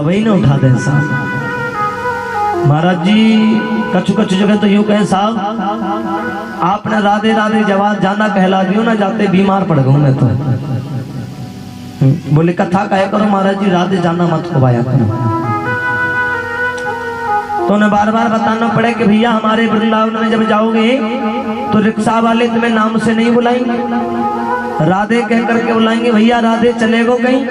तो वही ना उठा दें साहब। महाराज जी कछु कछु जगह तो यूं कहे साहब आपने राधे राधे जवाब जाना कहला दियो ना, जाते बीमार पड़ गऊ मैं तो। बोले कथा कहे करो महाराज जी, राधे जाना मत खुबाया करो। तो उन्हें बार बार बताना पड़े कि भैया हमारे वृंदावन में जब जाओगे तो रिक्शा वाले तुम्हें नाम से नहीं बुलाएंगे, राधे कह करके बुलाएंगे, भैया राधे चले गो कहीं।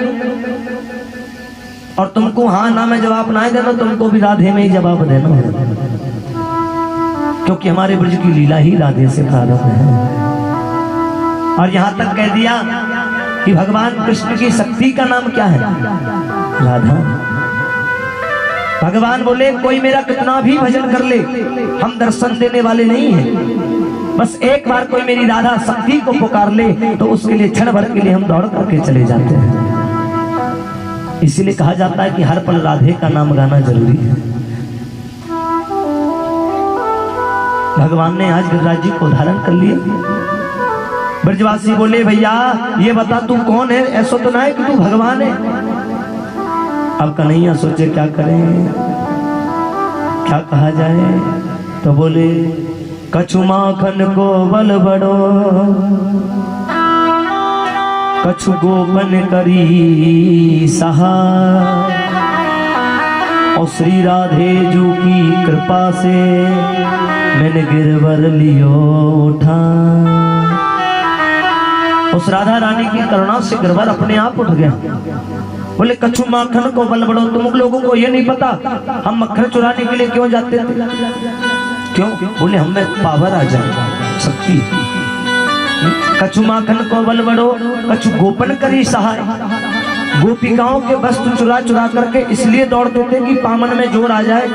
और तुमको हाँ ना में जवाब ना देना, तुमको भी राधे में ही जवाब देना है, क्योंकि हमारे ब्रज की लीला ही राधे से प्रारंभ है। और यहां तक कह दिया कि भगवान कृष्ण की शक्ति का नाम क्या है? राधा। भगवान बोले कोई मेरा कितना भी भजन कर ले, हम दर्शन देने वाले नहीं हैं, बस एक बार कोई मेरी राधा शक्ति को पुकार ले तो उसके लिए क्षण भर के लिए हम दौड़ करके चले जाते हैं। इसीलिए कहा जाता है कि हर पल राधे का नाम गाना जरूरी है। भगवान ने आज गिरिराज जी को धारण कर लिया। ब्रजवासी बोले भैया ये बता तू कौन है, ऐसा तो ना है कि तू भगवान है। अब कन्हैया सोचे क्या करें, क्या कहा जाए। तो बोले कछु माखन को बल बड़ो, कछु गोपन करी सहाय, और श्री राधे जू की कृपा से मैंने गिरवर लियो उठा। उस राधा रानी की करुणा से गिरवर अपने आप उठ गया। बोले कछु माखन को बल बढ़ो, तुम लोगों को ये नहीं पता हम मक्खन चुराने के लिए क्यों जाते थे? क्यों? बोले हमें पावर आ जाए, शक्ति। कछु माखन को बल बढ़ो, कछु गोपन करी सहाय, गोपिकाओं के वस्त्र चुरा चुरा करके इसलिए दौड़ते थे कि पामन में जोर आ जाए।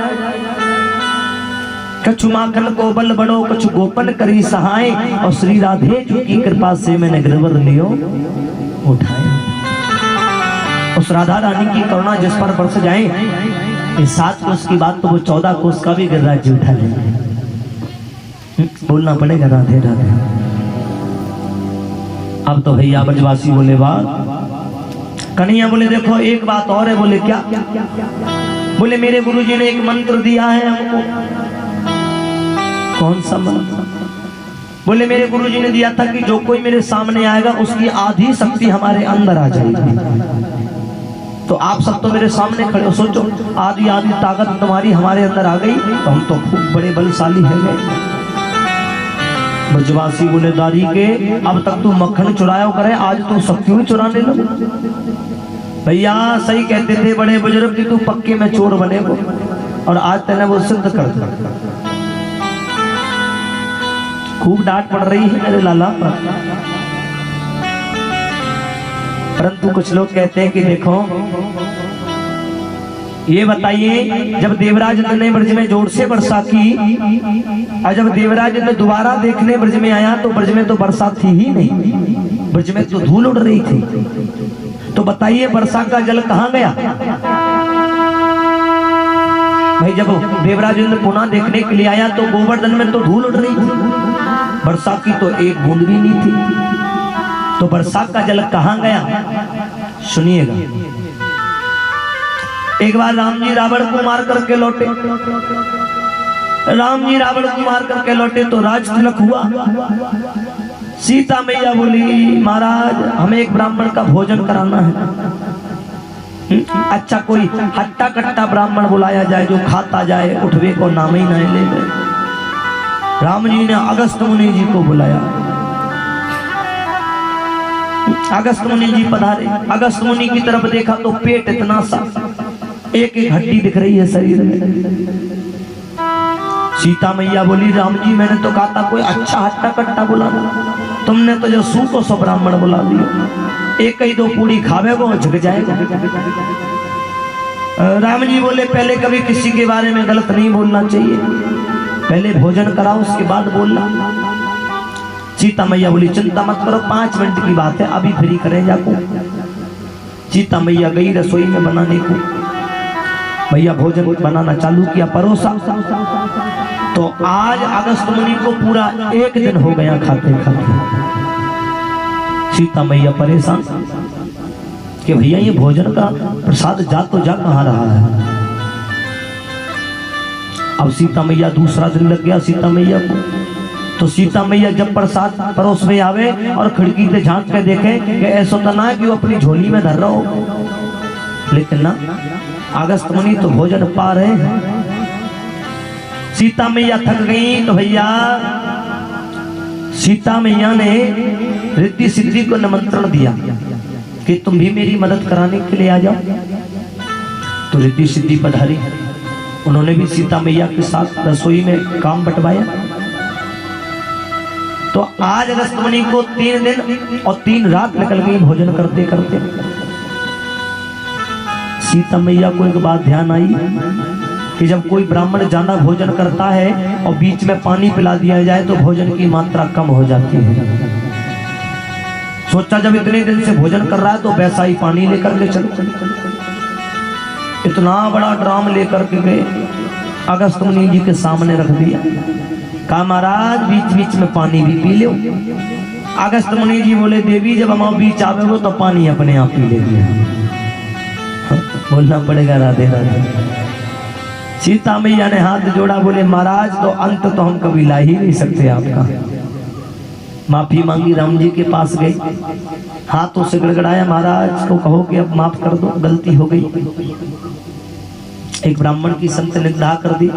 कछु माखन को बल बढ़ो, कछु गोपन करी सहाय, और श्री राधे जी की कृपा से मैंने गिरवर लियो उठाए। उस राधा रानी की करुणा जिस पर बरस जाए, इस 7 कोस की बात तो वो 14 कोस का भी गिरिराज जी उठा लेंगे। बोलना पड़ेगा राधे राधे। अब तो भैया ब्रजवासी बोले वाह। कन्हैया बोले देखो एक बात और है। बोले क्या? बोले मेरे गुरुजी ने एक मंत्र दिया है हमको। कौन सा मंत्र? बोले मेरे गुरुजी ने दिया था कि जो कोई मेरे सामने आएगा उसकी आधी शक्ति हमारे अंदर आ जाएगी। तो आप सब तो मेरे सामने खड़े हो, सोचो आधी आधी ताकत तुम्हारी हमारे अंदर आ गई तो हम तो खूब बड़े बलशाली है गए। ब्रजवासी बोले दारी के अब तक तू मक्खन चुराया करे, आज तू शक्ति भी चुराने लगा। भैया सही कहते थे बड़े बुजुर्ग कि तू पक्के में चोर बने को, और आज तेने वो सिद्ध कर दिया। खूब डांट पड़ रही है मेरे लाला पर, परंतु कुछ लोग कहते हैं कि देखो ये बताइए जब देवराज इंद्र ने ब्रज में जोर से वर्षा की, और जब देवराज इंद्र दोबारा देखने ब्रज में आया तो ब्रज में तो वर्षा थी ही नहीं, ब्रज में तो धूल उड़ रही थी। तो बताइए वर्षा का जल कहाँ गया? भाई जब देवराज इंद्र पुनः देखने के लिए आया तो गोवर्धन में तो धूल उड़ रही थी, वर्षा की तो एक बूंद भी नहीं थी। तो वर्षा का जल कहाँ गया? सुनिएगा। एक बार राम जी रावण को मार करके लौटे, राम जी रावण को मार करके लौटे तो राज तिलक हुआ। सीता मैया बोली महाराज हमें एक ब्राह्मण का भोजन कराना है। अच्छा कोई हट्टा कट्टा ब्राह्मण बुलाया जाए जो खाता जाए, उठवे को नाम ही नहीं ले गए। राम जी ने अगस्त मुनि जी को बुलाया। अगस्त मुनि जी पधारे। अगस्त मुनि की तरफ देखा तो पेट इतना सा, एक एक हड्डी दिख रही है शरीर में। सीता मैया बोली राम जी मैंने तो कहा था कोई अच्छा हट्टा कट्टा बुलाना, तुमने तो जो सू को सौ ब्राह्मण बुला दिया, एक ही दो पूरी खावेगा झुक जाएगा। राम जी बोले पहले कभी किसी के बारे में गलत नहीं बोलना चाहिए, पहले भोजन कराओ उसके बाद बोलना। सीता मैया बोली चिंता मत करो 5 मिनट की बात है, अभी फ्री करें जाको। सीता मैया गई रसोई में बनाने को, भैया भोजन बनाना चालू किया, परोसा। तो आज अगस्त मुनि को पूरा 1 दिन हो गया खाते खाते। सीता मैया परेशान, कि भैया ये भोजन का प्रसाद जा तो जा कहाँ रहा है। अब सीता मैया दूसरा दिन लग गया सीता मैया को, तो सीता मैया जब प्रसाद परोस में आवे और खिड़की से झांक के देखे कि ऐसा तो ना कि वो अपनी झोली में धर रहा हो, लेकिन ना अगस्त मुनि तो भोजन पा रहे हैं। सीता मैया थक गई तो भैया सीता मैया ने रिद्धि सिद्धि को निमंत्रण दिया कि तुम भी मेरी मदद कराने के लिए आ जाओ। तो रिद्धि सिद्धि पधारी, उन्होंने भी सीता मैया के साथ रसोई में काम बंटवाया। तो आज अगस्त मुनि को 3 दिन और 3 रात निकल गई भोजन करते करते। सीता मैया को एक बात ध्यान आई कि जब कोई ब्राह्मण ज्यादा भोजन करता है और बीच में पानी पिला दिया जाए तो भोजन की मात्रा कम हो जाती है। सोचा जब इतने दिन से भोजन कर रहा है तो वैसा ही पानी लेकर के चलो। इतना बड़ा ड्राम लेकर के गए, अगस्त मुनि जी के सामने रख दिया, कहा महाराज बीच बीच में पानी भी पी लो। अगस्त मुनि जी बोले देवी जब हम बीच आवे हो तो पानी अपने आप पी लेंगे। बोलना पड़ेगा राधे राधे। सीता मैया ने हाथ जोड़ा, बोले महाराज तो अंत तो हम कभी ला ही नहीं सकते आपका। माफी मांगी, राम जी के पास गई, हाथों से गड़गड़ाया, महाराज को कहो कि अब माफ कर दो, गलती हो गई। एक ब्राह्मण की संत निंदा कर दी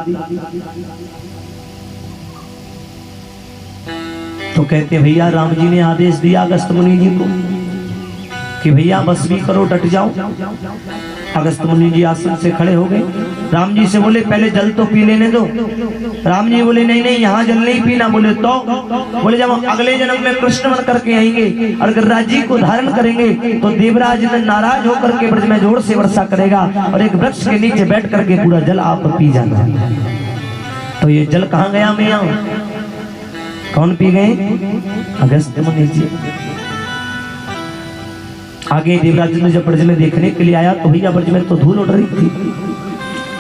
तो कहते भैया राम जी ने आदेश दिया अगस्त मुनि जी को कि भैया बस भी करो, डट जाओ। अगस्त मुनि जी आसन से खड़े हो गए, राम जी से बोले पहले जल तो पी लेने दो। राम जी बोले नहीं नहीं यहाँ जल नहीं पीना। बोले तो बोले जब हम अगले जन्म में कृष्ण बन करके आएंगे और गिरिराज जी को धारण करेंगे तो देवराज ने नाराज होकर के ब्रज में जोर से वर्षा करेगा और एक वृक्ष के नीचे बैठ करके पूरा जल आप पी जाना। तो ये जल कहाँ गया मैया? कौन पी गए? अगस्त मुनि जी। आगे देवराज ने जब ब्रज में देखने के लिए आया तो भैया ब्रज में तो धूल उड़ रही थी।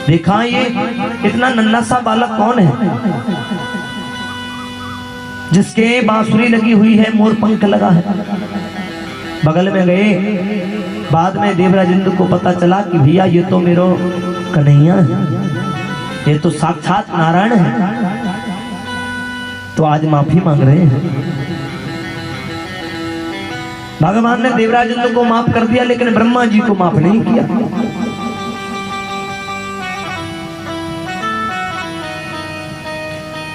देखा ये इतना नन्हा सा बालक कौन है जिसके बांसुरी लगी हुई है, मोर पंख लगा है। बगल में गए, बाद में देवराज इंद्र को पता चला कि भैया ये तो मेरा कन्हैया है, ये तो साक्षात नारायण है। तो आज माफी मांग रहे हैं। भगवान ने देवराज इंद्र को माफ कर दिया लेकिन ब्रह्मा जी को माफ नहीं किया।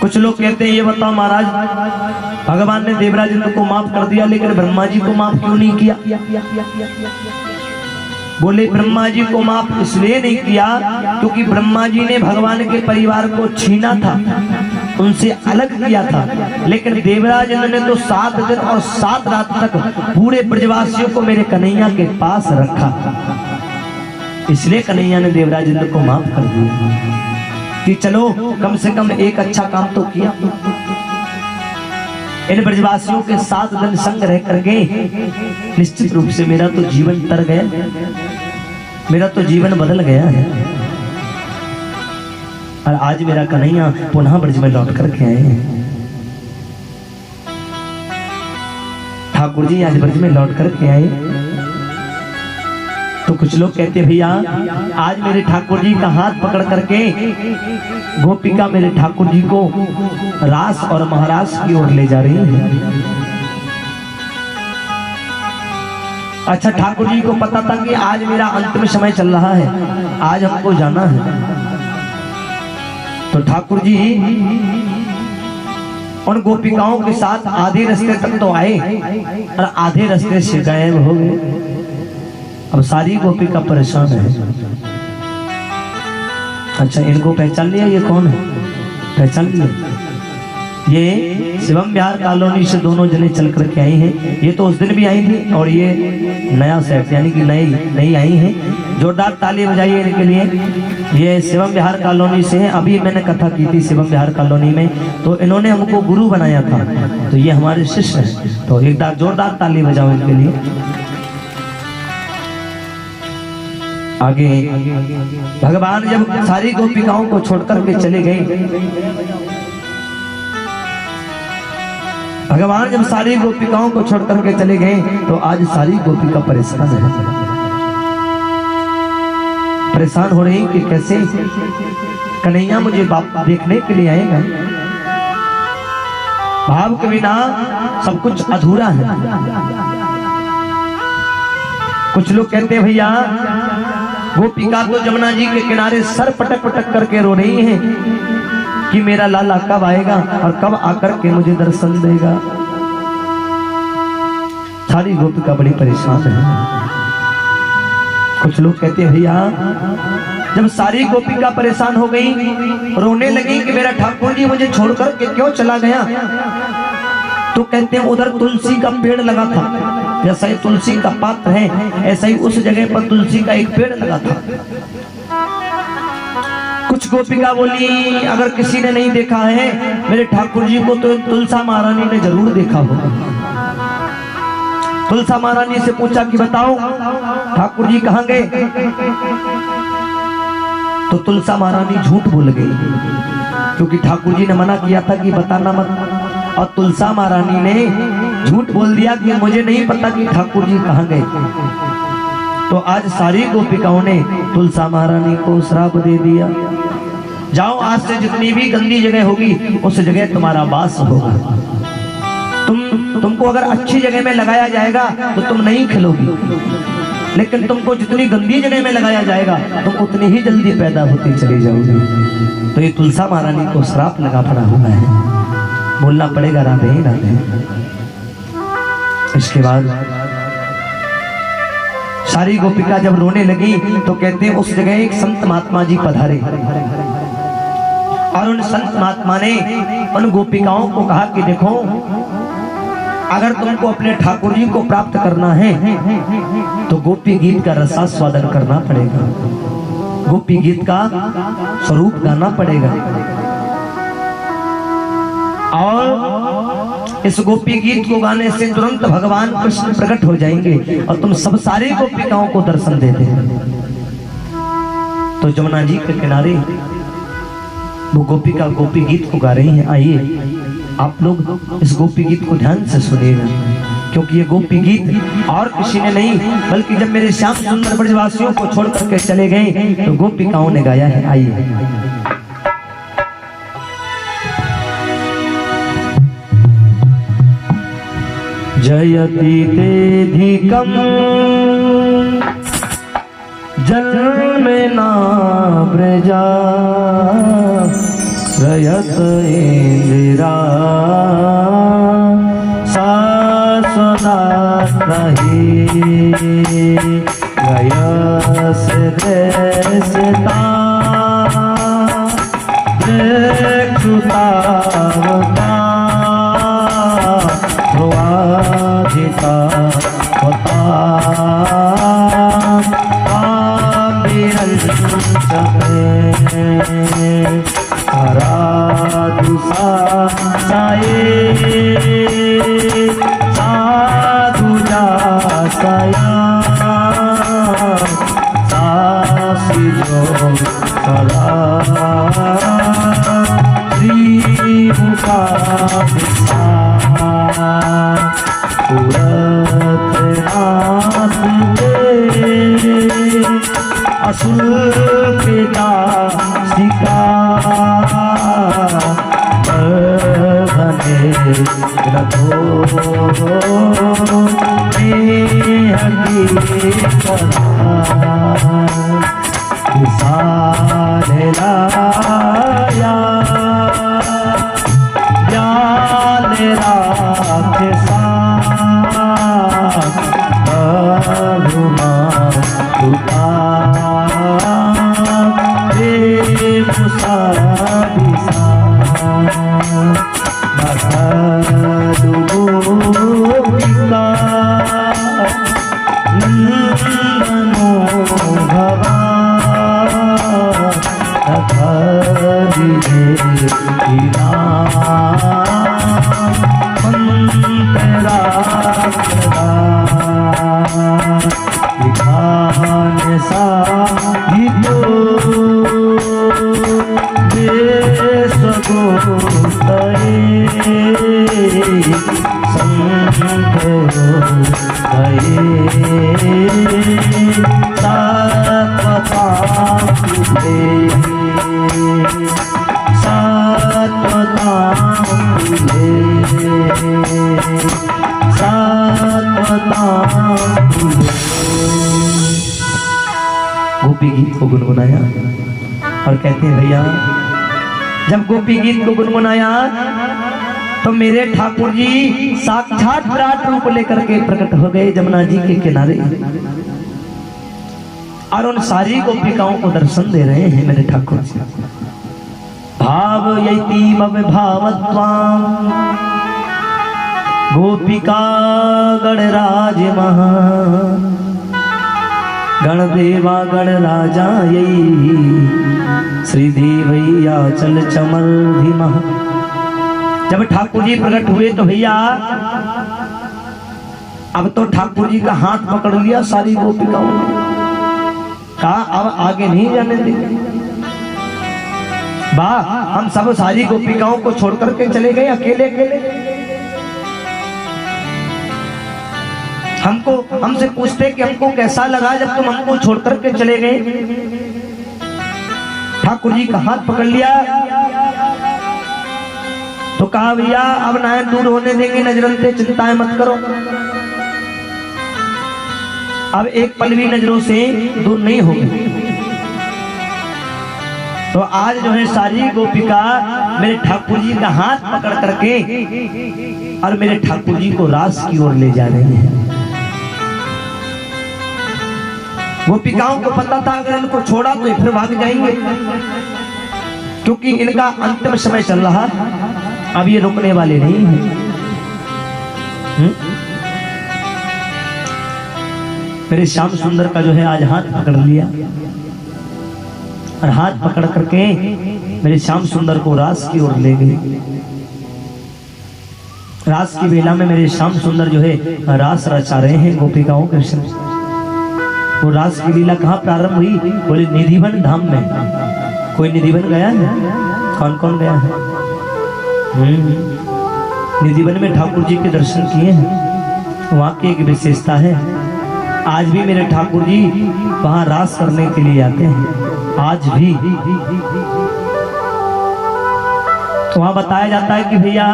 कुछ लोग कहते हैं ये बताओ महाराज भगवान ने देवराज इंद्र को माफ कर दिया लेकिन ब्रह्मा जी को माफ क्यों नहीं किया? बोले ब्रह्मा जी को माफ इसलिए नहीं किया क्योंकि ब्रह्मा जी ने भगवान के परिवार को छीना था, उनसे अलग किया था। लेकिन देवराज इंद्र ने तो 7 दिन और 7 रात तक पूरे ब्रजवासियों को मेरे कन्हैया के पास रखा, इसलिए कन्हैया ने देवराज इंद्र को माफ कर दिया कि चलो कम से कम एक अच्छा काम तो किया। इन ब्रजवासियों के 7 दिन संग रह करके निश्चित रूप से मेरा तो जीवन तर गया, मेरा तो जीवन बदल गया है। और आज मेरा कन्हैया पुनः ब्रज में लौट करके आए हैं। ठाकुर जी आज ब्रज में लौट करके आए। तो कुछ लोग कहते भैया आज मेरे ठाकुर जी का हाथ पकड़ करके गोपिका मेरे ठाकुर जी को रास और महाराज की ओर ले जा रही है। अच्छा ठाकुर जी को पता था कि आज मेरा अंतिम समय चल रहा है, आज हमको जाना है। तो ठाकुर जी उन गोपिकाओं के साथ आधे रास्ते तक तो आए और आधे रास्ते से गायब हो गए। अब सारी गोपिका परेशान है। अच्छा इनको पहचान लिया, ये कौन है? पहचान लिया, ये शिवम विहार कॉलोनी से दोनों जने चल करके आई हैं। ये तो उस दिन भी आई थी और ये नया सेट यानी कि नई आई हैं। जोरदार ताली बजाइए इनके लिए। ये शिवम विहार कॉलोनी से है। अभी मैंने कथा की थी शिवम विहार कॉलोनी में, तो इन्होंने हमको गुरु बनाया था, तो ये हमारे शिष्य हैं। तो एक बार जोरदार ताली बजाओ इनके लिए। आगे भगवान जब सारी गोपिकाओं को छोड़कर के चले गए, भगवान जब सारी गोपिकाओं को छोड़कर के चले गए तो आज सारी गोपिका परेशान है। परेशान हो रही कि कैसे कन्हैया मुझे देखने के लिए आएगा। भाव के बिना सब कुछ अधूरा है। कुछ लोग कहते हैं भैया गोपिका तो जमुना जी के किनारे सर पटक पटक करके रो रही हैं कि मेरा लाला कब आएगा और कब आकर के मुझे दर्शन देगा। सारी गोपिका बड़ी परेशान है। कुछ लोग कहते हैं भैया जब सारी गोपिका परेशान हो गई, रोने लगी कि मेरा ठाकुर जी मुझे छोड़कर के क्यों चला गया, तो कहते हैं उधर तुलसी का पेड़ लगा था, जैसा ही तुलसी का पात्र है ऐसा ही उस जगह पर तुलसी का एक पेड़ लगा था। कुछ गोपिका बोली अगर किसी ने नहीं देखा है मेरे ठाकुर जी को तो तुलसा महारानी ने जरूर देखा होगा। तुलसा महारानी से पूछा कि बताओ ठाकुर जी कहाँ गए, तो तुलसा महारानी झूठ बोल गई क्योंकि ठाकुर जी ने मना किया था कि बताना मत, और तुलसा महारानी ने झूठ बोल दिया कि मुझे नहीं पता कि ठाकुर जी कहाँ गए। तो आज सारी गोपिकाओं ने तुलसा महारानी को श्राप दे दिया, जाओ आज से जितनी भी गंदी जगह होगी उस जगह तुम्हारा वास होगा। तुमको अगर अच्छी जगह में लगाया जाएगा तो तुम नहीं खिलोगी, लेकिन तुमको जितनी गंदी जगह में लगाया जाएगा तुम उतनी ही जल्दी पैदा होती चली जाओगी। तो ये तुलसा महारानी को श्राप लगा पड़ा हुआ है, बोलना पड़ेगा राधे राधे। इसके बाद सारी गोपिका जब रोने लगी तो कहते हैं उस जगह एक संत महात्मा जी पधारे और उन संत महात्मा ने उन गोपिकाओं को कहा कि देखो अगर तुमको अपने ठाकुर जी को प्राप्त करना है तो गोपी गीत का रसास्वादन करना पड़ेगा, गोपी गीत का स्वरूप गाना पड़ेगा। और इस गोपी गीत को गाने से तुरंत भगवान कृष्ण प्रकट हो जाएंगे और तुम सब सारी गोपिकाओं को दर्शन दे देंगे। तो जमुना जी के किनारे वो गोपिका गोपी गीत को गा रही है। आइए आप लोग इस गोपी गीत को ध्यान से सुनिएगा, क्योंकि ये गोपी गीत और किसी ने नहीं बल्कि जब मेरे श्याम सुंदर ब्रजवासियों को छोड़ करके चले गए तो गोपिकाओं ने गाया है। आइए जयति तेधिकं जन्मेना ब्रजा रयत इंदिरा सासदा रही गयस देशता देखुता ध्रुवाधिता होता साधु जासया सासी जो कला श्री मुखा असुर पिता सिका रखो लाया संत गोपी गीत को गुनगुनाया और कहते हैं भैया जब गोपी गीत को गुनगुनाया तो मेरे ठाकुर जी साक्षात विराट रूप लेकर के प्रकट हो गए जमुना जी के किनारे और उन सारी गोपिकाओं को दर्शन दे रहे हैं मेरे ठाकुर जी। भावयति भावत्वां गोपिका गणराज महा गणदेवा गणराजा श्रीदेवैया चल चमल धीमा। जब ठाकुर जी प्रकट हुए तो भैया अब तो ठाकुर जी का हाथ पकड़ लिया सारी गोपिकाओं ने, कहा अब आगे नहीं जाने देंगे। वाह, हम सब सारी गोपिकाओं को छोड़ करके चले गए अकेले अकेले। हमसे पूछते कि हमको कैसा लगा जब तुम हमको छोड़ करके चले गए। ठाकुर जी का हाथ पकड़ लिया तो कहा भैया अब ना दूर होने देंगे नजरों से, चिंताएं मत करो, अब एक पल भी नजरों से दूर नहीं होगी। तो आज जो है सारी गोपिका मेरे ठाकुर जी का हाथ पकड़ करके और मेरे ठाकुर जी को रास की ओर ले जा रही हैं। गोपिकाओं को पता था अगर इनको छोड़ा तो फिर भाग जाएंगे, क्योंकि इनका अंतिम समय चल रहा, अब ये रुकने वाले नहीं हैं। मेरे श्याम सुंदर का जो है आज हाथ पकड़ लिया और हाथ पकड़ करके मेरे श्याम सुंदर को रास की ओर ले गए। रास की बेला में मेरे श्याम सुंदर जो है रास रचा रहे हैं गोपिकाओं के संग। वो रास की लीला कहाँ प्रारंभ हुई? बोले निधिवन धाम में। कोई निधिवन गया है? कौन कौन गया है? निधिवन में ठाकुर जी के दर्शन किए हैं। वहाँ की एक विशेषता है, आज भी मेरे ठाकुर जी वहाँ रास करने के लिए आते हैं। आज भी तो वहाँ बताया जाता है कि भैया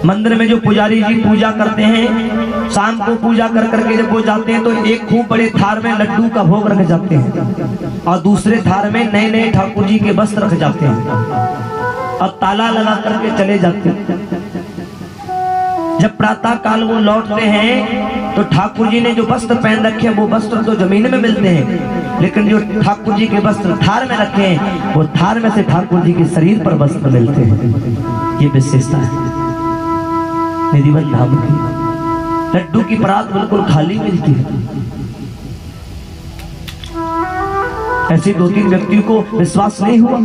मंदिर में जो पुजारी जी पूजा करते हैं, शाम को पूजा कर करके जब वो जाते हैं तो एक खूब बड़े थार में लड्डू का भोग रख जाते हैं और दूसरे थार में नए नए ठाकुर जी के वस्त्र रख जाते हैं और ताला लगा करके चले जाते हैं। जब प्रातः काल वो लौटते हैं तो ठाकुर जी ने जो वस्त्र पहन रखे हैं वो वस्त्र तो जमीन में मिलते हैं, लेकिन जो ठाकुर जी के वस्त्र थार में रखे हैं वो थार में से ठाकुर जी के शरीर पर वस्त्र मिलते हैं। ये विशेषता है निधिवन धाम की। लड्डू की परात बिल्कुल खाली मिलती है। ऐसे दो तीन व्यक्तियों को विश्वास नहीं हुआ।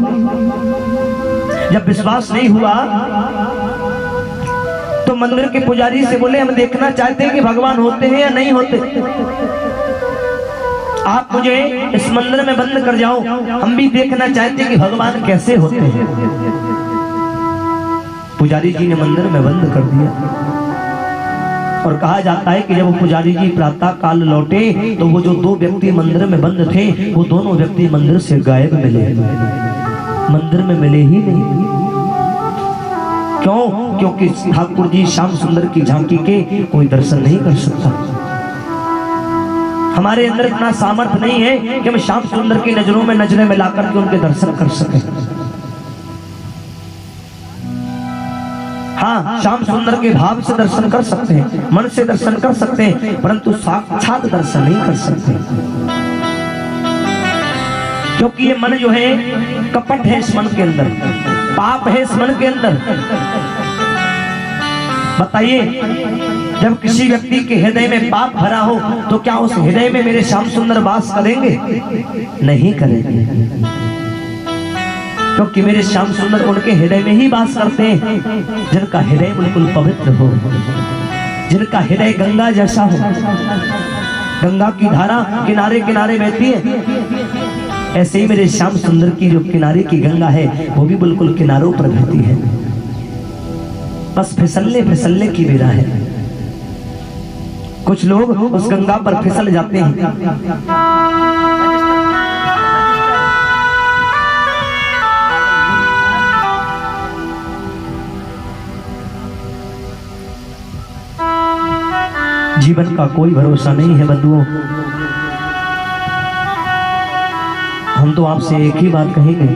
जब विश्वास नहीं हुआ तो मंदिर के पुजारी से बोले हम देखना चाहते हैं कि भगवान होते हैं या नहीं होते, आप मुझे इस मंदिर में बंद कर जाओ, हम भी देखना चाहते हैं कि भगवान कैसे होते हैं। पुजारी जी ने मंदिर में बंद कर दिया और कहा जाता है कि जब वो पुजारी जी प्रातः काल लौटे तो वो जो दो व्यक्ति मंदिर में बंद थे वो दोनों व्यक्ति मंदिर से गायब मिले, मंदिर में मिले ही नहीं। क्यों? क्योंकि ठाकुर जी श्याम सुंदर की झांकी के कोई दर्शन नहीं कर सकता। हमारे अंदर इतना सामर्थ्य नहीं है कि हम श्याम सुंदर की नजरों में नजरें मिलाकर के उनके दर्शन कर सकें। हाँ, श्याम सुंदर के भाव से दर्शन कर सकते हैं, मन से दर्शन कर सकते हैं, परंतु साक्षात दर्शन नहीं कर सकते, क्योंकि ये मन जो है कपट है, इस मन के अंदर पाप है, इस मन के अंदर। बताइए, जब किसी व्यक्ति के हृदय में पाप भरा हो तो क्या उस हृदय में मेरे श्याम सुंदर वास करेंगे? नहीं करेंगे, क्योंकि मेरे श्याम सुंदर उनके हृदय में ही वास करते हैं जिनका हृदय बिल्कुल पवित्र हो, जिनका हृदय गंगा जैसा हो। गंगा की धारा किनारे किनारे बहती है, ऐसे ही मेरे श्याम सुंदर की जो किनारे की गंगा है वो भी बिल्कुल किनारों पर बहती है। बस फिसलने फिसलने की बेरा है। कुछ लोग उस गंगा पर फिसल जाते हैं जीवन का कोई भरोसा नहीं है बंधुओं। हम तो आपसे एक ही बात कहेंगे,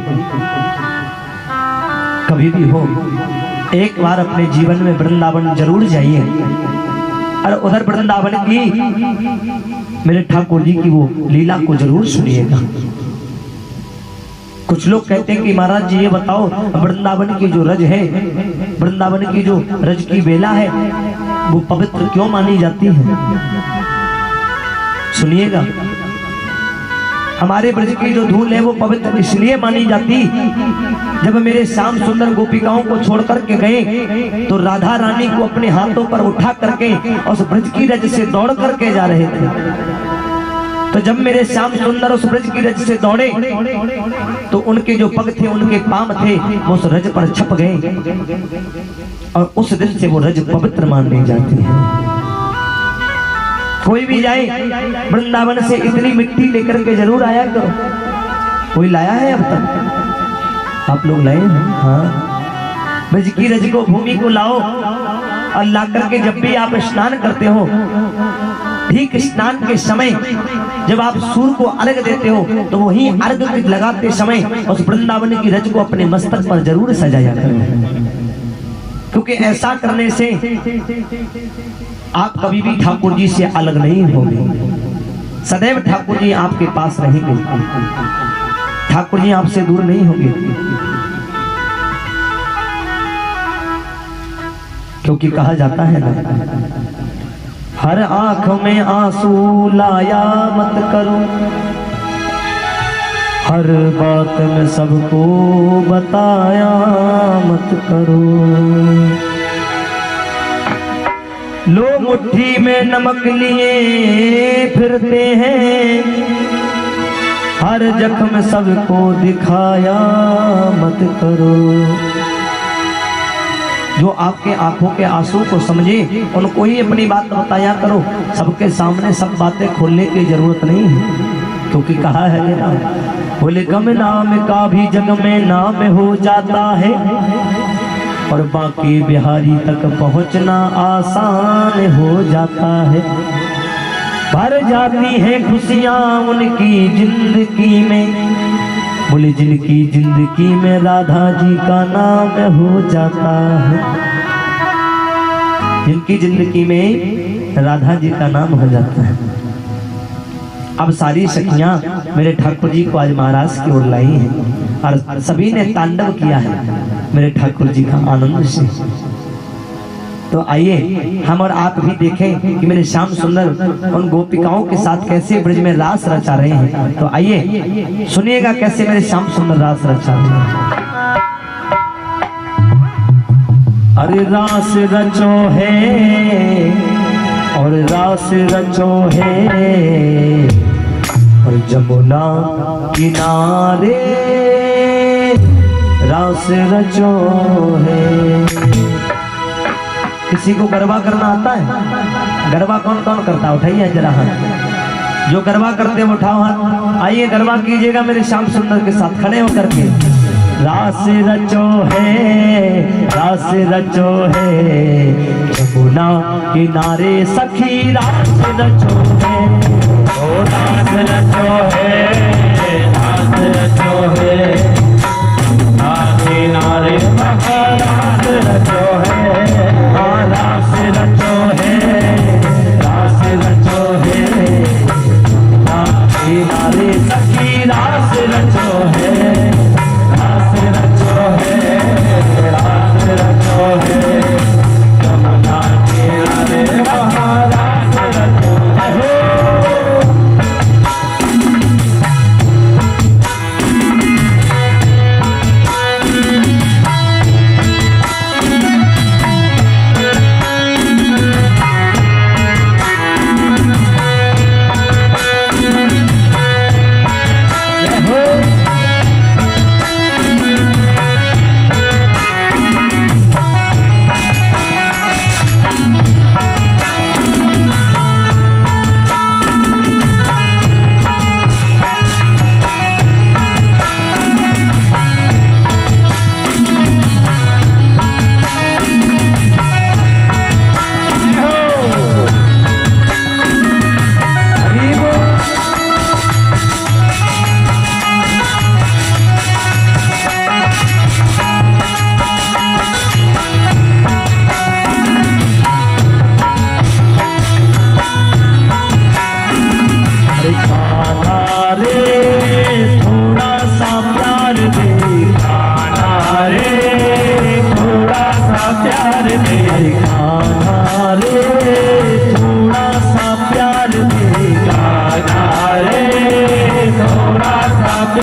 कभी भी हो एक बार अपने जीवन में वृंदावन जरूर जाइए और उधर वृंदावन की मेरे ठाकुर जी की वो लीला को जरूर सुनिएगा। कुछ लोग कहते हैं कि महाराज जी ये बताओ वृंदावन की जो रज है, वृंदावन की जो रज की बेला है वो पवित्र क्यों मानी जाती है? सुनिएगा, हमारे ब्रज की जो धूल है वो पवित्र इसलिए मानी जाती, जब मेरे श्याम सुंदर गोपिकाओं को छोड़ करके गए तो राधा रानी को अपने हाथों पर उठा करके उस ब्रज की रज से दौड़ करके जा रहे थे। तो जब मेरे श्याम सुंदर उस ब्रज की रज से दौड़े तो उनके जो पग थे, उनके पांव थे, वो उस रज पर छप गए और उस दिन से वो रज पवित्र मानी जाती है। कोई भी जाए वृंदावन से इतनी मिट्टी लेकर के जरूर आया करो। कोई लाया है अब तक? आप लोग लाए हैं? हाँ, ब्रज की रज को, भूमि को लाओ और ला करके जब भी आप स्नान करते हो, ठीक स्नान के समय जब आप सूर्य को अर्घ देते हो तो वही अर्घ लगाते समय उस वृंदावन की रज को अपने मस्तक पर जरूर सजाया करो, क्योंकि ऐसा करने से आप कभी भी ठाकुर जी से अलग नहीं होंगे। सदैव ठाकुर जी आपके पास रहेंगे, ठाकुर जी आपसे दूर नहीं होंगे, क्योंकि कहा जाता है ना, हर आंख में आंसू लाया मत करो, हर बात में सबको बताया मत करो। लो मुट्ठी में नमक लिए फिरते हैं, हर जख्म सबको दिखाया मत करो। जो आपके आंखों के आंसू को समझे उनको ही अपनी बात बताया करो, सबके सामने सब बातें खोलने की जरूरत नहीं है, क्योंकि कहा है ना, बोले गम नाम का भी जग में नाम हो जाता है और बाकी बिहारी तक पहुंचना आसान हो जाता है। भर जाती है खुशियां उनकी जिंदगी में, बोले जिनकी जिंदगी में राधा जी का नाम हो जाता है, जिनकी जिंदगी में राधा जी का नाम हो जाता है। अब सारी सखियां मेरे ठाकुर जी को आज महाराज की ओर लाई हैं और सभी ने तांडव किया है मेरे ठाकुर जी का आनंद से। तो आइए हम और आप भी देखें कि मेरे श्याम सुंदर उन गोपिकाओं के साथ कैसे ब्रज में रास रचा रहे हैं। तो आइए सुनिएगा कैसे मेरे श्याम सुंदर रास रचा रहे हैं। अरे रास रचो है और रास रचो है और जमुना किनारे रास रचो है। किसी को गरबा करना आता है? गरबा कौन कौन करता है? उठाइए जरा हाथ। जो गरबा करते हैं उठाओ हाथ। आइए गरबा कीजिएगा मेरे श्याम सुंदर के साथ खड़े होकर के। रास रचो है, रास रचो है, जमुना किनारे सखी रास रचो है, ओ रास रचो है, रास रचो है, किनारे रास रचो है, रास रचो है, रास रचो है, किनारे सखी रास रचो है, रास रचो है, रास रचो है, जमुना किनारे रास रचो है।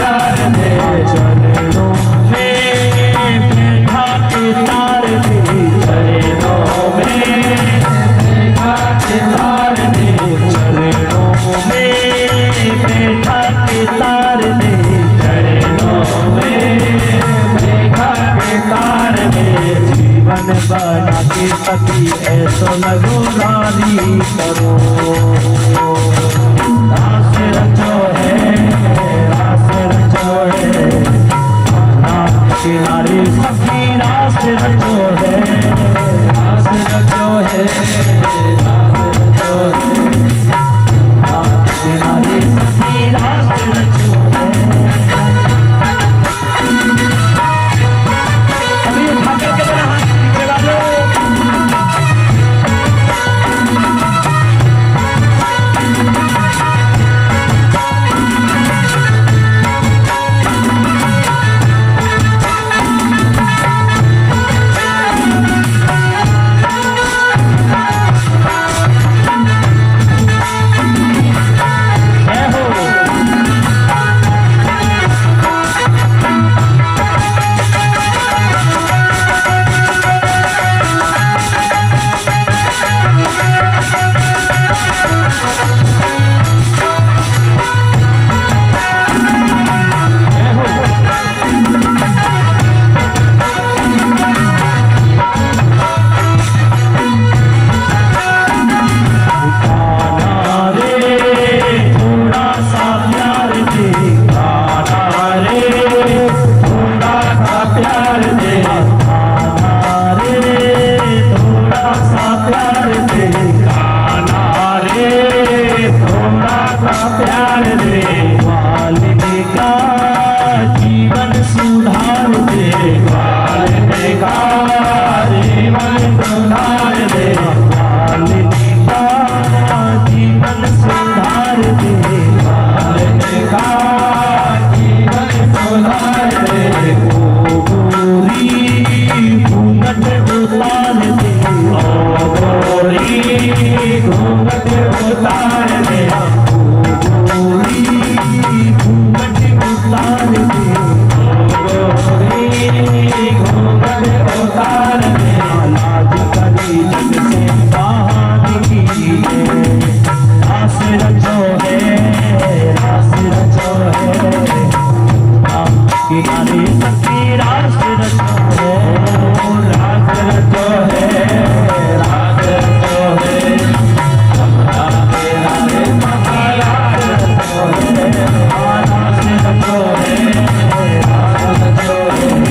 तार दे, चरणों में बैठा के तार दे, चरणों में बैठा के तार दे, चरणों में बैठा के तार दे, चरणों में बैठा के तार दे। जीवन बना के पति ऐसो लगो रानी करो, रास रचो है, रास रचो है, किनारे सखी रास रचो है, रास रचो है, रास रचो है, किनारे सखी रास रचो है। अभी भाग्य के बना हाथ लगा दो। प्यार दे, वालिद का जीवन सुधार दे, वालिद का जीवन सुधार दे, वालिद का जीवन सुधार दे, वालिद का जीवन सुधार दे। ओ गोरी घूंघट उतार दे, ओ गोरी घूंघट उतार दे, घूंघट उतार दे, घूंघट उतार दे। लाज करी जग से बाहर कीजिए, रास रचो है, रास रचो है, किनारे सखी रास रचो है, रास रचो है, रास रचो है, किनारे महाराज रचो है, रास रचो है, रास रचो है,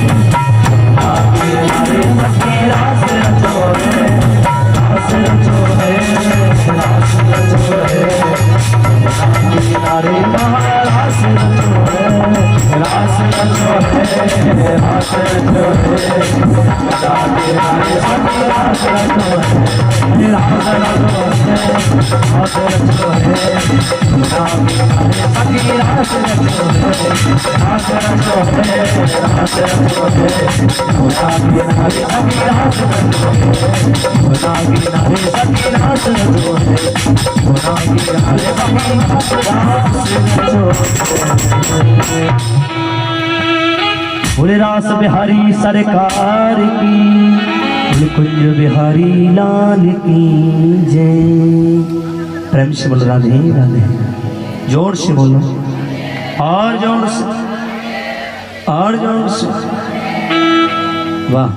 किनारे सखी रास रचो है, रास रचो है, रास रचो है, किनारे महाराज रचो है, रास रचो है, रास रचो है, किनारे सखी रास रचो है, रास रचो है, रास रचो है, सखी रास रचो है, रास रचो है, रास रचो है, किनारे सखी रास रचो है, किनारे सखी रास रचो है, किनारे सखी बोले रास बिहारी सरकार की, बोले कुंज बिहारी लाल की जय। प्रेम से बोलो राधे राधे, जोर से बोलो, और जोर से, और जोर से। वाह,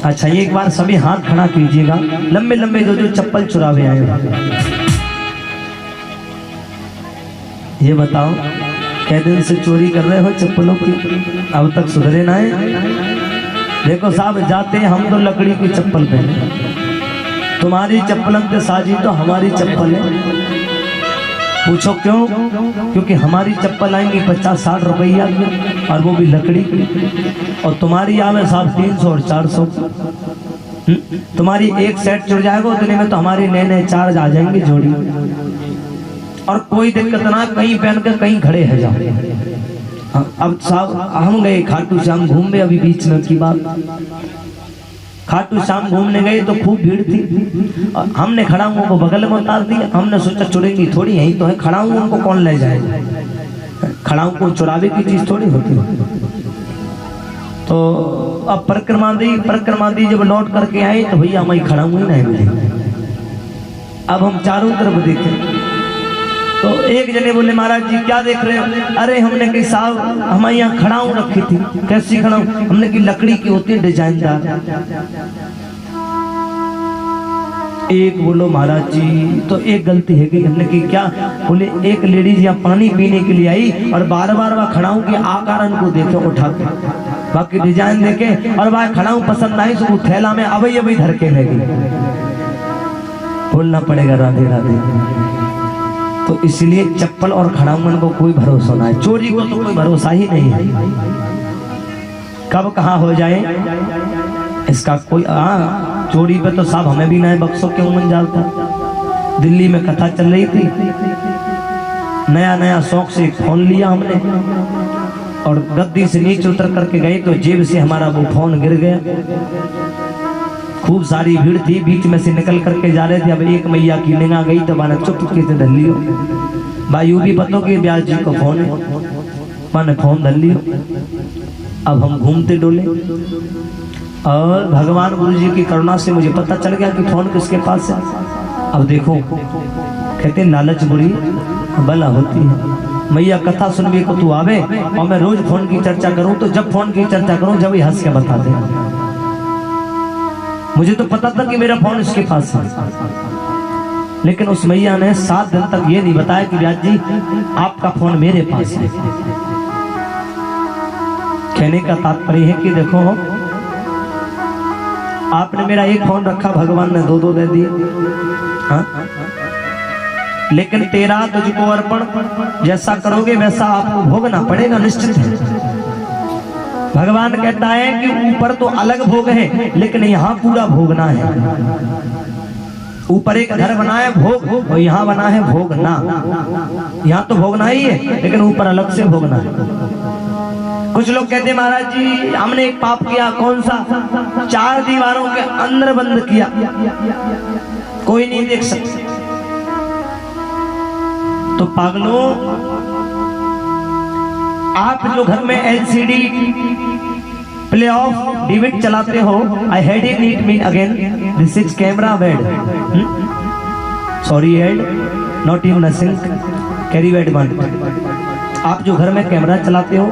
अच्छा एक बार सभी हाथ खड़ा कीजिएगा, लंबे लंबे जो चप्पल चुरावे आए हो, ये बताओ क्या दिन से चोरी कर रहे हो चप्पलों की, अब तक सुधरे ना है? देखो साहब, जाते हैं हम तो लकड़ी की चप्पल पहने, तुम्हारी चप्पल के साजी तो हमारी चप्पल है। पूछो क्यों? क्योंकि हमारी चप्पल आएंगी 50-60 रुपया की, और वो भी लकड़ी की, और तुम्हारी आवे साहब 300 और 400। तुम्हारी एक सेट जुड़ जाएगा उतने में तो हमारे नए नए चार्ज आ जाएंगे जोड़ी। और कोई दिक्कत ना, कहीं पहन कर कहीं खड़े है जाओ। अब साहब हम गए खाटू श्याम घूमने, अभी बीच में की बात, खाटू श्याम घूमने गए तो खूब भीड़ थी, और हमने खड़ा हुआ को बगल में उतार दिया। हमने सोचा चुड़ेंगी थोड़ी, यही तो है, खड़ा हूँ उनको कौन ले जाएगा। खड़ाऊ को चुरावे की चीज थोड़ी होती है। तो अब परिक्रमा दी जब लौट करके आए तो भैया मैं खड़ाऊ ही नहीं मिले। अब हम चारों तरफ देखे तो एक जने बोले महाराज जी क्या देख रहे हो? अरे हमने कि साहब हमारे यहाँ खड़ाऊ रखी थी। कैसी खड़ाऊ? हमने कि लकड़ी की होती है डिजाइनदार। एक बोलो महाराज जी तो एक गलती है कि हमने की क्या? बोले एक लेडीज यहाँ पानी पीने के लिए आई और बार बार वह खड़ाऊ के आकार को देखे उठा के, बाकी डिजाइन देखे, और वह खड़ाऊ पसंद आई तो थैला में अभी धर के ले गई। बोलना पड़ेगा राधे राधे। तो इसलिए चप्पल और खड़ाऊ को कोई भरोसा ना है, चोरी को तो कोई भरोसा ही नहीं है। कब कहाँ हो जाए इसका कोई। चोरी पे तो साहब हमें भी ना बक्सों के उमन जाता। दिल्ली में कथा चल रही थी, नया शौक से एक फोन लिया हमने और गद्दी से नीचे उतर करके गए तो जेब से हमारा वो फोन गिर गया। खूब सारी भीड़ थी, बीच में से निकल करके जा रहे थे। अब एक मैया की निगाह गई तो मैंने चुपके से धर लियो। भाई भी पता कि व्यास जी को फोन है, मैंने फोन धर लियो। अब हम घूमते डोले और भगवान गुरु जी की करुणा से मुझे पता चल गया कि फोन किसके पास है। अब देखो कहते लालच बुरी बला होती है। मैया कथा सुनने को तू आवे और मैं रोज फोन की चर्चा करूं, तो जब फोन की चर्चा करूं जब ही हंस के बता दे। मुझे तो पता था कि मेरा फोन इसके पास है, लेकिन उस मैया ने 7 दिन तक ये नहीं बताया कि व्यास जी आपका फोन मेरे पास है। कहने का तात्पर्य है कि देखो आपने मेरा एक फोन रखा, भगवान ने 2 दे दिए। हाँ? लेकिन तेरा तुझको अर्पण, जैसा करोगे वैसा आपको भोगना पड़ेगा, निश्चित है। भगवान कहता है कि ऊपर तो अलग भोग है, लेकिन यहाँ पूरा भोगना है। ऊपर एक घर बना है भोग, और यहाँ बना है भोगना। यहाँ तो भोगना ही है, लेकिन ऊपर अलग से भोगना है। कुछ लोग कहते महाराज जी हमने एक पाप किया। कौन सा? 4 दीवारों के अंदर बंद किया, कोई नहीं देख सकता। तो पागलों, आप जो घर में LCD प्ले ऑफ डिविड चलाते हो, I had it neat mean again, this is camera bed, sorry head not even a sink, carry bed one. आप जो घर में कैमरा चलाते हो,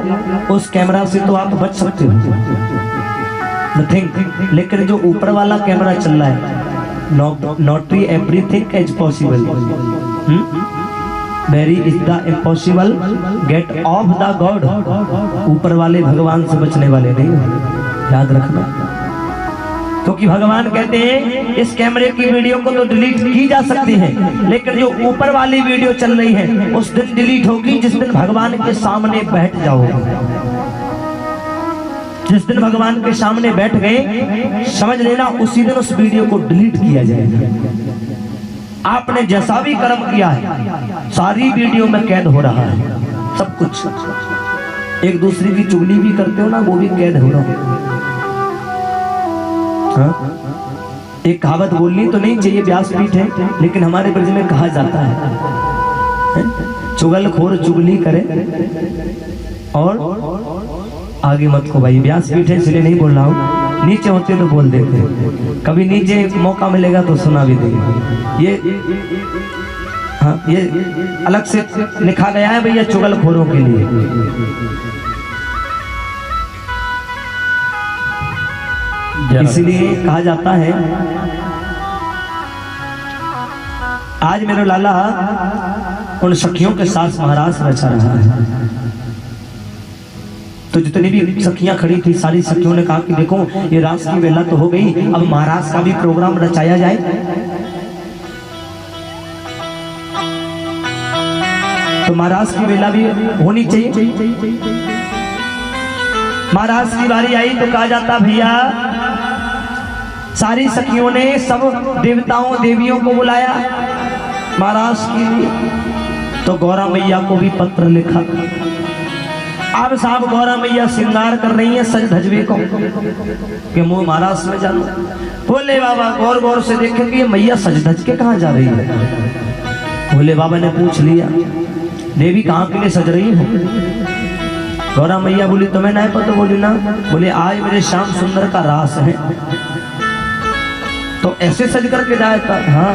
उस कैमरा से तो आप बच सकते हो, नथिंग। लेकिन जो ऊपर वाला कैमरा चल रहा है, not everything is possible, very is the impossible, get of the god. ऊपर वाले भगवान से बचने वाले नहीं, याद रखना। क्योंकि भगवान कहते हैं इस कैमरे की वीडियो को तो डिलीट की जा सकती है, लेकिन जो ऊपर वाली वीडियो चल रही है उस दिन डिलीट होगी जिस दिन भगवान के सामने बैठ जाओगे। जिस दिन भगवान के सामने बैठ गए, समझ लेना उसी दिन उस वीडियो को डिलीट किया जाएगा। आपने जैसा भी कर्म किया है सारी वीडियो में कैद हो रहा है, सब कुछ। एक दूसरे की चुगली भी करते हो ना, वो भी कैद हो रहा है। हाँ? एक कहावत बोलनी तो नहीं चाहिए, व्यासपीठ है, लेकिन हमारे ब्रज में कहा जाता है चुगलखोर चुगली करे और आगे मत को। भाई व्यासपीठ है इसलिए नहीं बोल रहा हूँ, नीचे होते तो बोल देते, कभी नीचे मौका मिलेगा तो सुना भी देंगे। ये अलग से लिखा गया है भैया चुगलखोरों के लिए। इसलिए कहा जाता है आज मेरे लाला उन सखियों के साथ महाराज रचा रहा है। तो जितनी भी सखियां खड़ी थी सारी सखियों ने कहा कि देखो ये रास की वेला तो हो गई, अब महाराज का भी प्रोग्राम रचाया जाए। तो महाराज की वेला भी होनी चाहिए। महाराज की बारी आई तो कहा जाता भैया सारी सखियों ने सब देवताओं देवियों को बुलाया महाराज की। तो गौरा मैया को भी पत्र लिखा। अब साहब गौरा मैया श्रृंगार कर रही है सज धजवे को कि मुँह महाराज में जानो। बोले बाबा गौर गौर से देखेंगे मैया सज धज के कहाँ जा रही है। भोले बाबा ने पूछ लिया, देवी कहाँ के लिए सज रही हो? गौरा मैया बोली तुम्हें नहीं पता? बोली ना। बोले आज मेरे श्याम सुंदर का रास है, तो ऐसे सज करके जाए था। हाँ,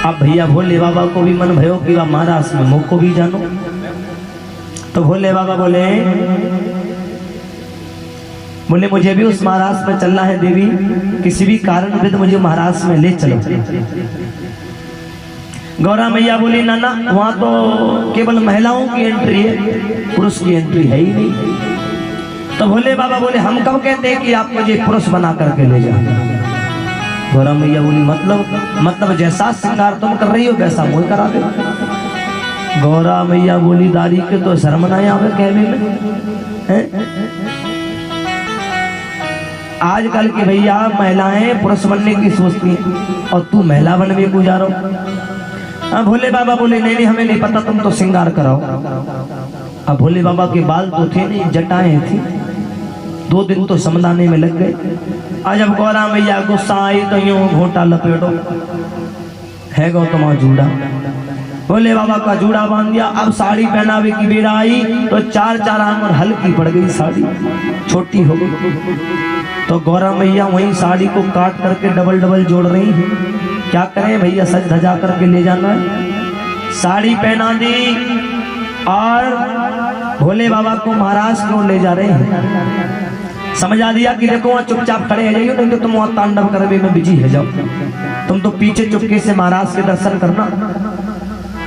अब भैया भोले बाबा को भी मन भयो कि वह महाराज में मुख को भी जानो। तो भोले बाबा बोले मुझे भी उस महाराज में चलना है देवी, किसी भी कारण से तो मुझे महाराज में ले चलो। गौरा मैया बोली ना ना, वहां तो केवल महिलाओं की एंट्री है, पुरुष की एंट्री है ही नहीं। तो भोले बाबा बोले हम कब कहते हैं कि आप मुझे पुरुष बना करके ले जाओ? गौरा मैया बोली मतलब जैसा श्रृंगार तुम कर रही हो वैसा मुझे करा दे। गौरा मैया बोली दारी के तो शर्म ना आवे कहने में। आजकल की भैया महिलाएं पुरुष बनने की सोचती हैं और तू महिला बनने को जा रहा हो। भोले बाबा बोले नहीं हमें नहीं पता, तुम तो श्रृंगार कराओ। अब भोले बाबा के बाल तो थे नहीं, जटाएं थी। 2 दिन तो समझाने में लग गए। आज जब गौरा मैया गुस्सा आई तो यूं घोटा लपेटो है गौतमा जूड़ा। भोले बाबा का जूड़ा बांध दिया। अब साड़ी पहनावे की बेरा आई तो 4 आंगुर हल्की पड़ गई, साड़ी छोटी हो गई। तो गौरा मैया वही साड़ी को काट करके डबल जोड़ रही है। क्या करें भैया, सज धजा करके ले जाना है। साड़ी पहना दी और भोले बाबा को महाराज को ले जा रहे हैं। समझा दिया कि देखो वहाँ चुपचाप खड़े हो जाइए, नहीं तो तुम वहाँ तांडव करने में बिजी है जाओ, तुम तो पीछे चुपके से महाराज के दर्शन करना।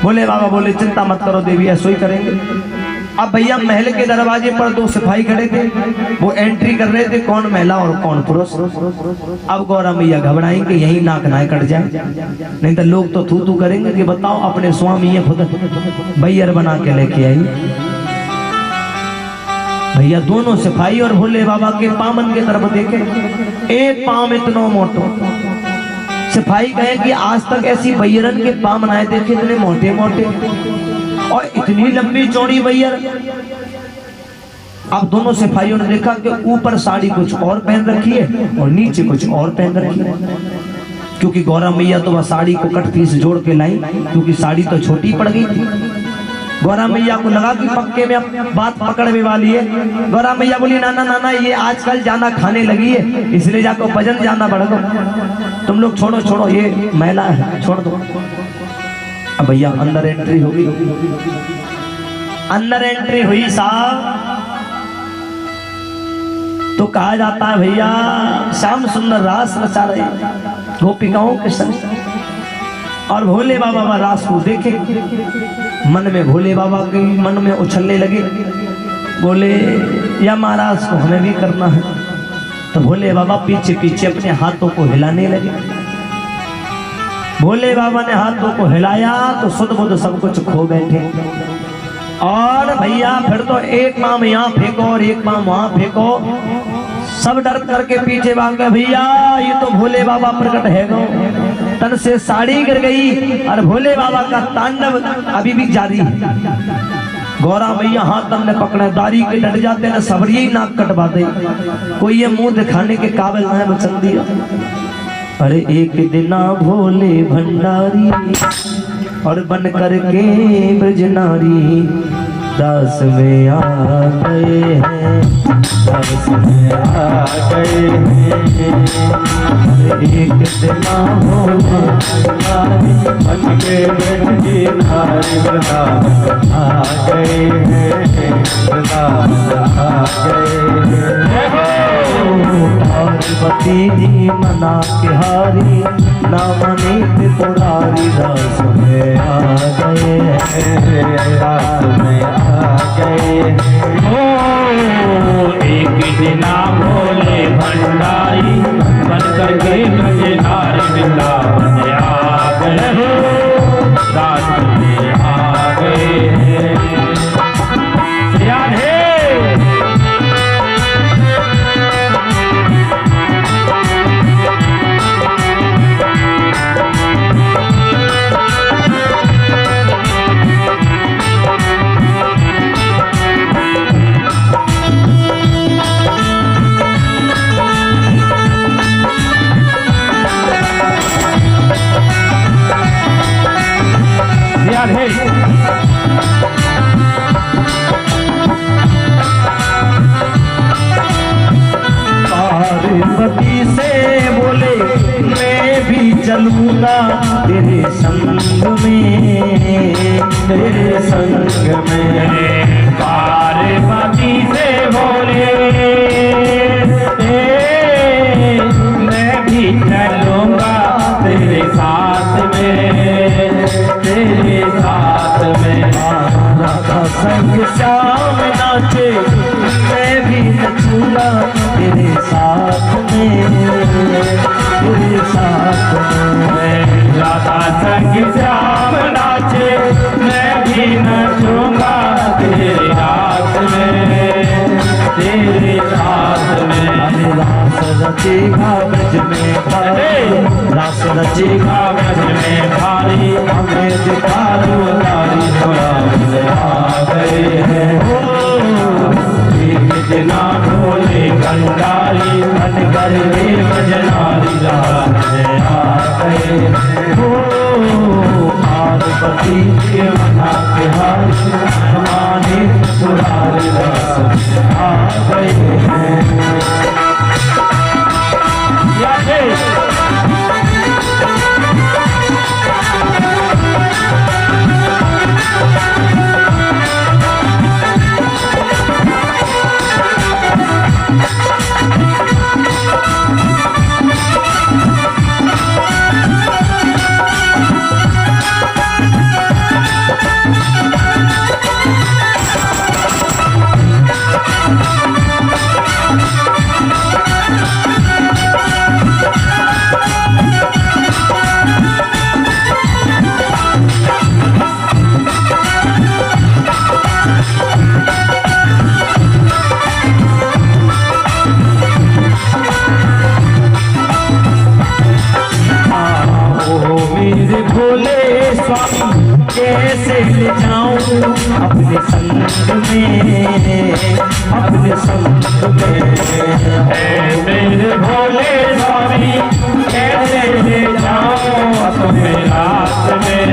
भोले बाबा बोले चिंता मत करो देवी, ऐसा ही करेंगे। अब भैया महल के दरवाजे पर 2 सिपाही खड़े थे, वो एंट्री कर रहे थे, कौन महिला और कौन पुरुष। अब गौरा मैया घबराएंगे यही नाक ना कट जाए, नहीं तो लोग तो थू करेंगे कि बताओ अपने स्वामी ये खुद बैयर बना के लेके आई। भैया दोनों सिपाही और भोले बाबा के पामन की तरफ देखे, एक पाम इतना मोटो। सिपाही कहे कि आज तक ऐसी बैयरन के पाम बनाए देखे, इतने मोटे मोटे और इतनी लंबी चौड़ी बैयर। अब दोनों सिपाहियों ने देखा कि ऊपर साड़ी कुछ और पहन रखी है और नीचे कुछ और पहन रखी है, क्योंकि गौरा मैया तो वह साड़ी को कटती से जोड़ के लाई, क्योंकि साड़ी तो छोटी पड़ गई थी। गौरा मैया को लगा कि पक्के में बात पकड़ने वाली है। गौरा मैया बोली नाना ये आजकल जाना खाने लगी है, इसलिए जाकर भजन जाना बढ़ दो, तुम लोग छोड़ो ये महिला है, छोड़ दो। अब भैया अंदर एंट्री होगी, अंदर एंट्री हुई साहब तो कहा जाता है भैया श्याम सुंदर रास रचा रहे गोपिकाओं के संग। और भोले बाबा रास को देखे, मन में भोले बाबा के मन में उछलने लगे, बोले या महाराज को हमें भी करना है। तो भोले बाबा पीछे पीछे अपने हाथों को हिलाने लगे। भोले बाबा ने हाथों को हिलाया तो सुध बुध सब कुछ खो बैठे। और भैया फिर तो एक पाम यहाँ फेंको और एक पाम वहां फेंको, सब डर करके पीछे भाग गए। भैया ये तो भोले बाबा प्रकट है गो। तन से साड़ी गिर गई और भोले बाबा का तांडव अभी भी जारी है। गौरा मैया हाथ हमने पकड़े, दारी के डट जाते हैं, सबरी ही नाक कटवा दे, कोई ये मुंह दिखाने के काबिल ना है बचन दिया। अरे एक दिन भोले भंडारी और बन करके ब्रजनारी दास में आ गए हैं, दास में आ गए हैं। एक दिन भोले भंडारी बन के ब्रजनारी आ गए हैं, आ गए हैं। पार्वती जी मना के हारी ना मनी त्रिपुरारी दास में आ गए हैं, दास में आ गए हैं। एक दिन भोले भंडारी बन कर गए ब्रजनारी वृंदावन आ गए हैं, दास में आ गए हैं। चलूंगा तेरे संग में, तेरे संग में। पार्वती से बोले मैं भी चलूंगा तेरे साथ में, तेरे साथ में। राधा संग श्याम नाचे मैं भी नचूंगा तेरे साथ में, तेरे साथ में। राधा संग श्याम नाचे मैं भी नचूंगा तेरे साथ में, तेरे साथ में। रास रचेगा ब्रज में भारी, रास रचेगा ब्रज में भारी, हमें दिखा दो तारी थोड़ा आ गए हैं। एक जना भोले भंडारी बन कर वे भजनारी रात में आ गए हैं। पार्वती के मना के हाथ हमारे सुरारी रास आ गए हैं। मेरे भोले स्वामी कैसे ले जाऊं अपने संग में, अपने संग में। मेरे भोले स्वामी कैसे ले जाऊं अपने रात में,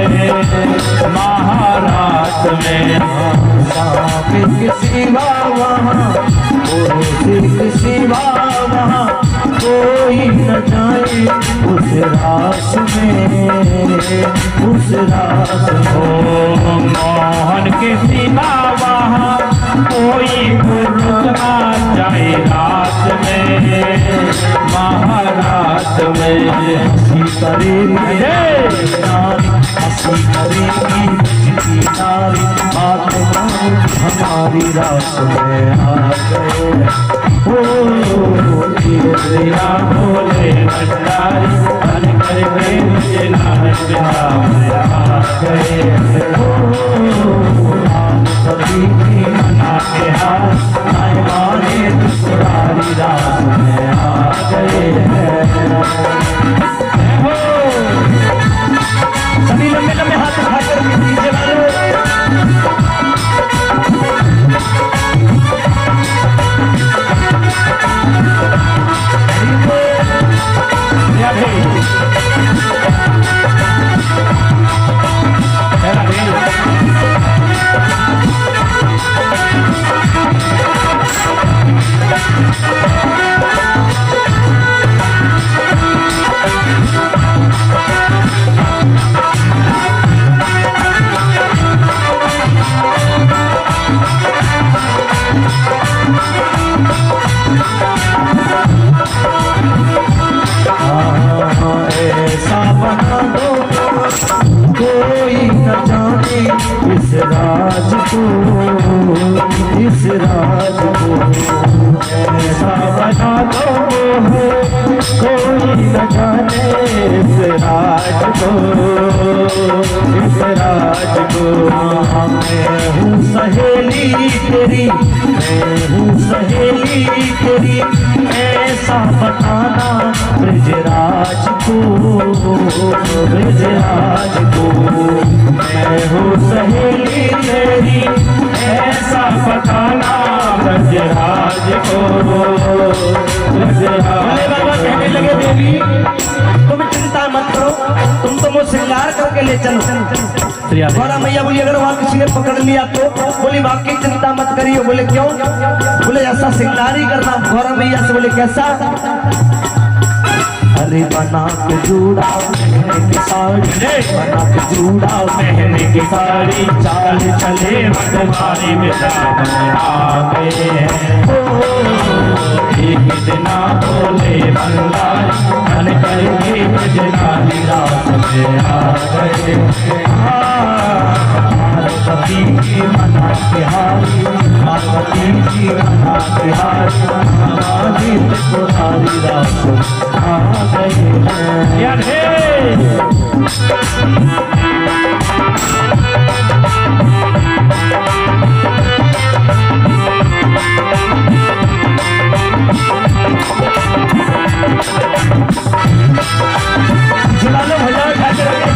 महारात में। साबिर के सिवा वहाँ, के सिवा वहाँ कोई न जाए उस रास में, उस रास में। मोहन के सिवा वहाँ कोई पुरुष ना जाए रात में, महारात में। हंसी करेगी हंसी करेगी नारी, आत्मा हमारी रास में आ गए। तेरा भोले भंडारी बन कर वे मुझे नारद आ गए। सभी की मना के हाथ आए माने दुसरारी रास में आ गए हैं। सभी लंबे लंबे हाथ उठाकर दीजिए वालों। ऐसा बना दो कोई न जाने इस राज को, इस राज को। ऐसा बना दो कोई न जाने इस राज को, इस राज को। मैं हूँ सहेली तेरी, मैं हूँ सहेली तेरी, ऐसा बताना ब्रजराज को, ब्रजराज को। मैं हूँ सहेली तेरी, ऐसा बताना ब्रजराज को, ब्रजराज। बाबा कहने लगे देवी तुम चिंता मत करो, तुम तो मुझे श्रृंगार करके ले चलो। गौरा मैया बोली अगर वहां किसी ने पकड़ लिया तो? बोली वाकई चिंता मत करिए। बोले क्यों? बोले ऐसा श्रृंगार ही करना। गौरा मैया से बोले कैसा? अरे बना के जूड़ा पहने की साड़ी, बना के जूड़ा पहने की साड़ी, चाल चले मतवारी में सावन आ गए हैं। एक दिना बोले बंगारी, मन करके जना निराश में आ गए। पार्वती जी मना बिहारी, पार्वती जी मना बिहारी, हमारी त्रिपुरारी रास आ गए हैं। चला लो भैया उठा के रखे।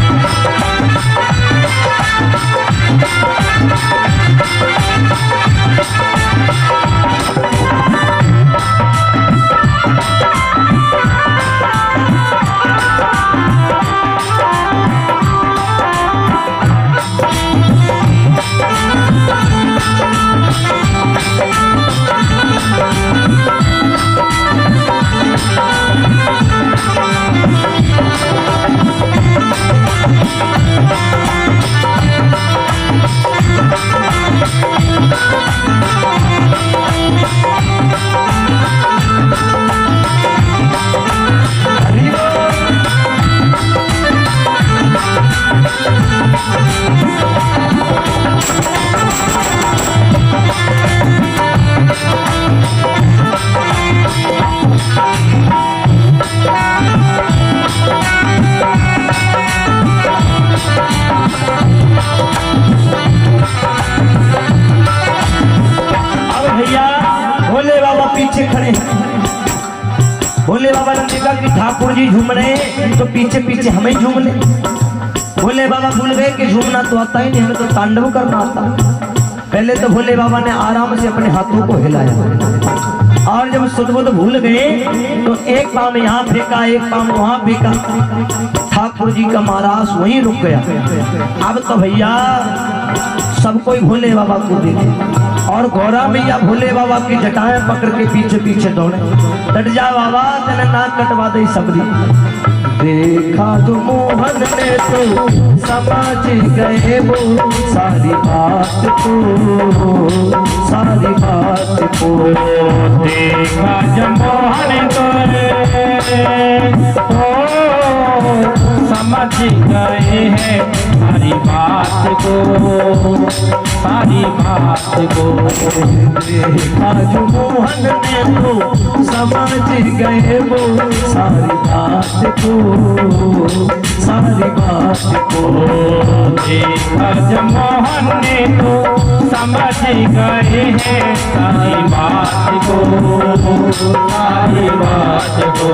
पीछे खड़े हैं। भोले बाबा ने देखा कि ठाकुर जी झूम रहे हैं तो पीछे पीछे हमें झूम ले। भोले बाबा भूल गए कि झूमना तो आता ही नहीं, हमें तो तांडव करना आता। पहले तो भोले बाबा ने आराम से अपने हाथों को हिलाया और जब सुध भूल गए तो एक पाँव यहाँ फेंका, एक पाँव वहां फेंका। ठाकुर जी का महाराज वहीं रुक गया। अब तो भैया सब कोई भोले बाबा को देखे और गौरा मैया भोले बाबा की जटाएं पकड़ के पीछे पीछे दौड़े। डट जा बाबा तेने नाक कटवा दे सबरी। देखा जो मोहन ने तो समझ गए वो सारी बात को, सारी बात को। देखा जो मोहन समझ गए हैं सारी बात को, सारी बात को। देखा जो मोहन ने तो समझ गए वो सारी बात को, सारी बात को। देखा जो मोहन ने तो समझ गए हैं सारी बात को, सारी बात को।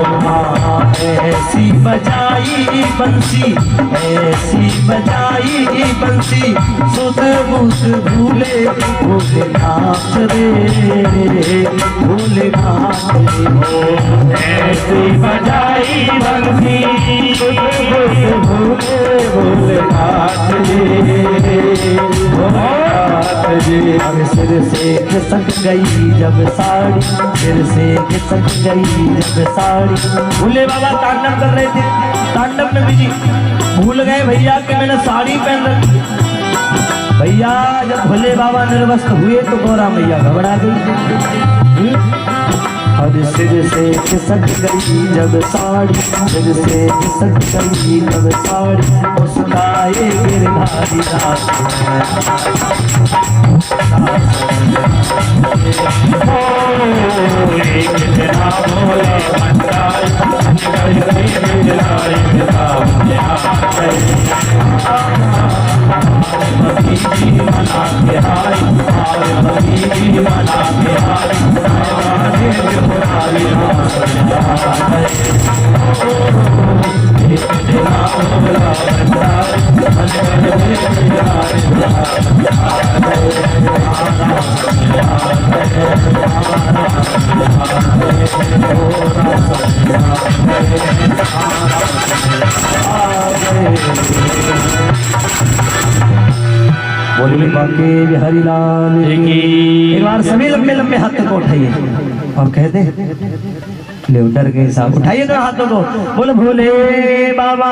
ऐसी बजाई बंसी, ऐसी बजाई बंसी, सुध बुध भूले भोलेनाथ रे, भोलेनाथ रे। ऐसी बजाई बंसी, सुध बुध भूले भोलेनाथ रे, भोलेनाथ रे। अब सिर से खिसक गई जब साड़ी, सिर से खिसक गई जब साड़ी। भोले बाबा तांडव कर रहे थे, तांडव में बिजी भूल गए भैया कि मैंने साड़ी पहन रखी। भैया जब भोले बाबा निर्वस्त्र हुए तो गौरा मैया घबरा गई। और सिर से खिसक गई जब साड़ी, सिर से खिसक गई जब साड़ी। मुस्काए गिरधारी रात बोले बाके हरिलाल की। एक बार सभी लंबे लंबे हाथ को उठाइए और कहते ले डर गए साहब। उठाइए ना हाथों को, बोलो भोले बाबा।